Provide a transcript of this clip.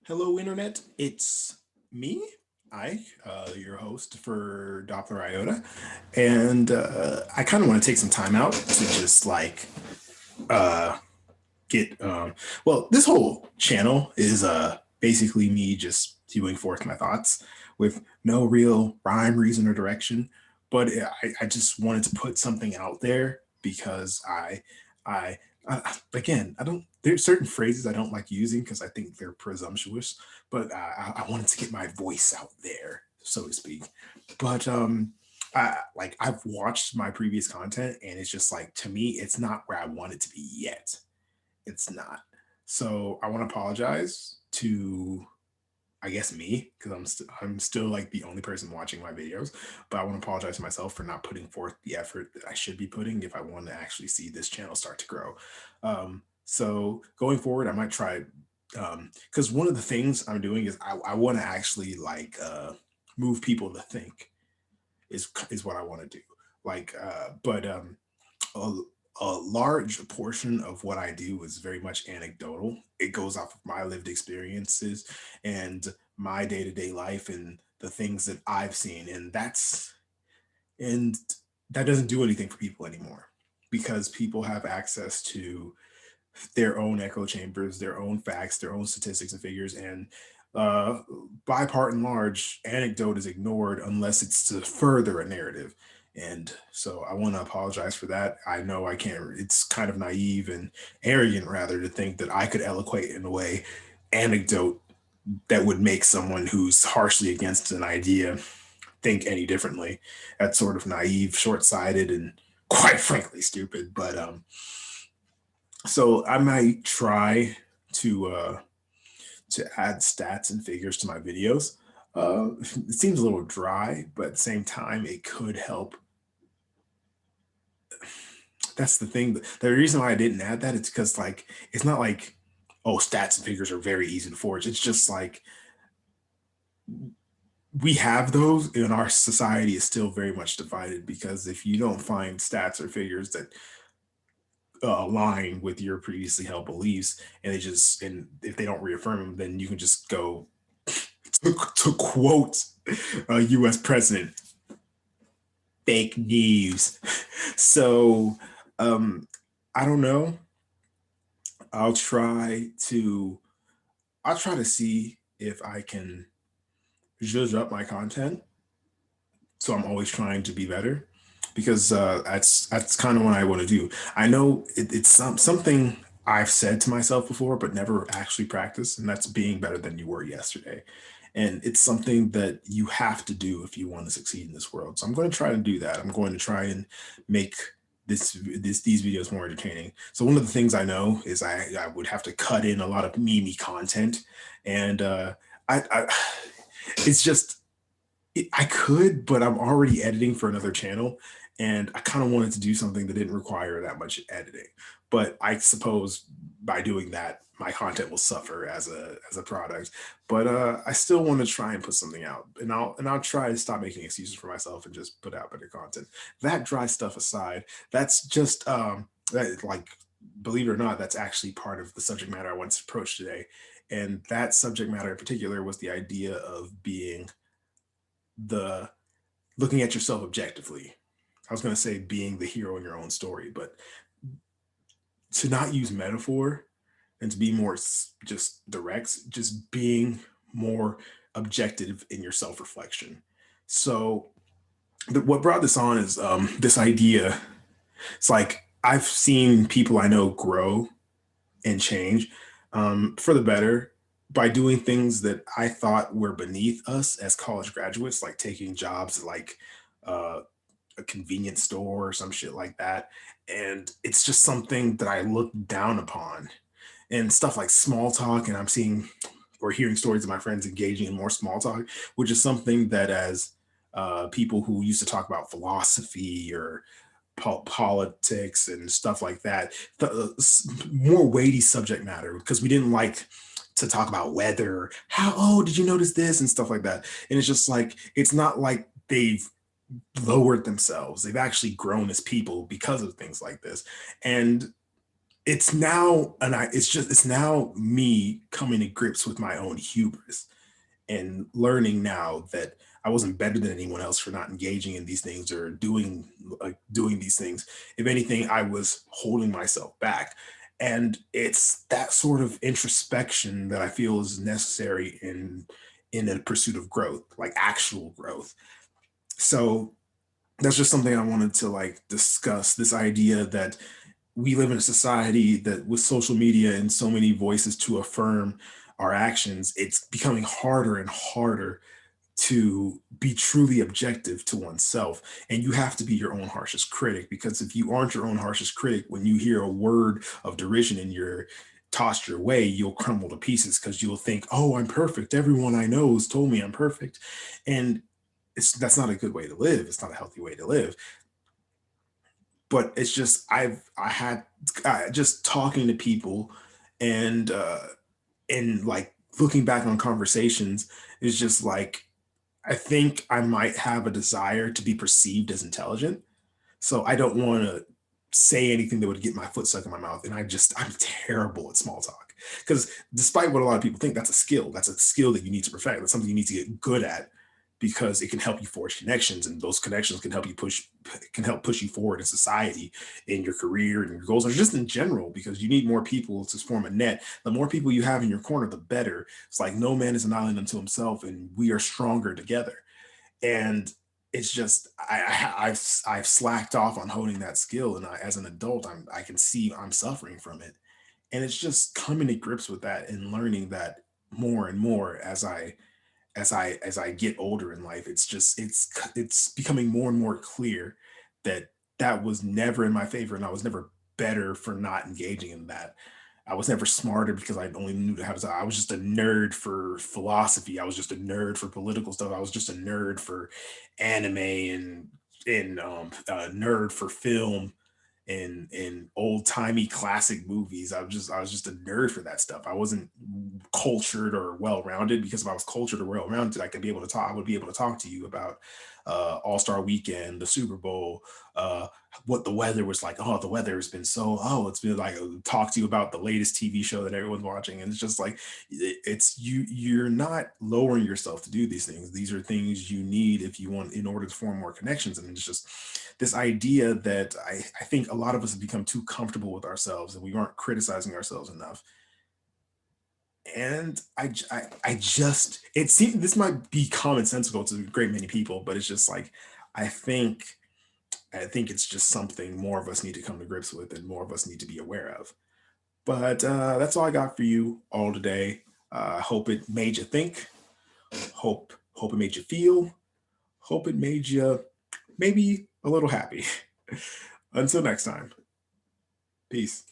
Hello, Internet. It's me, your host for Doppler IOTA. And I kind of want to take some time out to just uh, get, well, this whole channel is basically me just spewing forth my thoughts with no real rhyme, reason, or direction. But I just wanted to put something out there because I, again, I don't, there's certain phrases I don't like using because I think they're presumptuous, but I wanted to get my voice out there, so to speak. But I've watched my previous content and it's just like, to me, it's not where I want it to be yet. It's not. So I want to apologize to, I guess, me, because I'm still like the only person watching my videos. But I want to apologize to myself for not putting forth the effort that I should be putting if I want to actually see this channel start to grow. So going forward, I might try, because one of the things I'm doing is I want to actually move people to think is what I want to do. But a, a large portion of what I do is very much anecdotal. It goes off of my lived experiences and my day to day life and the things that I've seen. And that doesn't do anything for people anymore because people have access to their own echo chambers, their own facts, their own statistics and figures. And uh, by part and large, anecdote is ignored unless it's to further a narrative. And so I want to apologize for that. I know I can't, it's kind of naive and arrogant, rather, to think that I could eloquate in a way anecdote that would make someone who's harshly against an idea think any differently. That's sort of naive, short sighted, and quite frankly stupid. But so I might try to to add stats and figures to my videos. It seems a little dry, but at the same time, it could help. That's the thing. The reason why I didn't add that is because it's not like, oh, stats and figures are very easy to forge. It's just like we have those, and our society is still very much divided because if you don't find stats or figures that align with your previously held beliefs, and if they don't reaffirm them, then you can just go to quote a U.S. president, fake news. So um, I don't know. I'll try to I'll try to see if I can zhuzh up my content. So I'm always trying to be better because that's kind of what I want to do. I know it's something I've said to myself before, but never actually practiced, and that's being better than you were yesterday. And it's something that you have to do if you want to succeed in this world. So I'm going to try to do that. I'm going to try and make these videos more entertaining. So one of the things I know is I would have to cut in a lot of meme content, and I it's just I could, but I'm already editing for another channel, and I kind of wanted to do something that didn't require that much editing. But I suppose by doing that, my content will suffer as a product. But I still want to try and put something out, and I'll try to stop making excuses for myself and just put out better content. That dry stuff aside, that's just believe it or not, that's actually part of the subject matter I wanted to approach today. And that subject matter in particular was the idea of being the looking at yourself objectively. I was going to say being the hero in your own story, but to not use metaphor and to be more just direct, just being more objective in your self reflection. So, what brought this on is this idea. It's like I've seen people I know grow and change for the better by doing things that I thought were beneath us as college graduates, like taking jobs uh, a convenience store or some shit like that. And it's just something that I look down upon and stuff like small talk. And I'm seeing or hearing stories of my friends engaging in more small talk, which is something that as people who used to talk about philosophy or politics and stuff like that, more weighty subject matter because we didn't like to talk about weather. How, oh, did you notice this and stuff like that? And it's just like, it's not like they've lowered themselves. They've actually grown as people because of things like this. And it's now, and it's now me coming to grips with my own hubris and learning now that I wasn't better than anyone else for not engaging in these things or doing these things. If anything, I was holding myself back. And it's that sort of introspection that I feel is necessary in a pursuit of growth, like actual growth. So that's just something I wanted to like discuss, this idea that we live in a society that with social media and so many voices to affirm our actions, it's becoming harder and harder to be truly objective to oneself. And you have to be your own harshest critic, because if you aren't your own harshest critic, when you hear a word of derision and you're tossed your way, you'll crumble to pieces because you'll think, oh, I'm perfect. Everyone I know has told me I'm perfect. And that's not a good way to live. It's not a healthy way to live. But it's just I had just talking to people and like looking back on conversations is just like I think I might have a desire to be perceived as intelligent. So I don't want to say anything that would get my foot stuck in my mouth. And I'm terrible at small talk. Because despite what a lot of people think, that's a skill. That's a skill that you need to perfect. That's something you need to get good at because it can help you forge connections, and those connections can help push you forward in society, in your career and your goals, or just in general, because you need more people to form a net. The more people you have in your corner, the better. It's like no man is an island unto himself, and we are stronger together. And it's just I've slacked off on honing that skill, and as an adult, I can see I'm suffering from it, and it's just coming to grips with that and learning that more and more as I get older in life. It's just it's becoming more and more clear that that was never in my favor, and I was never better for not engaging in that. I was never smarter because I only knew how to. I was just a nerd for philosophy. I was just a nerd for political stuff. I was just a nerd for anime and a nerd for film and old timey classic movies. I was just a nerd for that stuff. I wasn't cultured or well rounded, because if I was cultured or well rounded, I could be able to talk. I would be able to talk to you about All Star Weekend, the Super Bowl, what the weather was like. Oh, the weather has been so. Oh, it's been like talk to you about the latest TV show that everyone's watching, and it's just like it's you. You're not lowering yourself to do these things. These are things you need if you want in order to form more connections, and it's just this idea that I think a lot of us have become too comfortable with ourselves and we aren't criticizing ourselves enough. And I just, it seems this might be commonsensical to a great many people, but it's just like, I think, I think it's just something more of us need to come to grips with and more of us need to be aware of. But that's all I got for you all today. Hope it made you think. Hope it made you feel. Hope it made you maybe a little happy. Until next time, peace.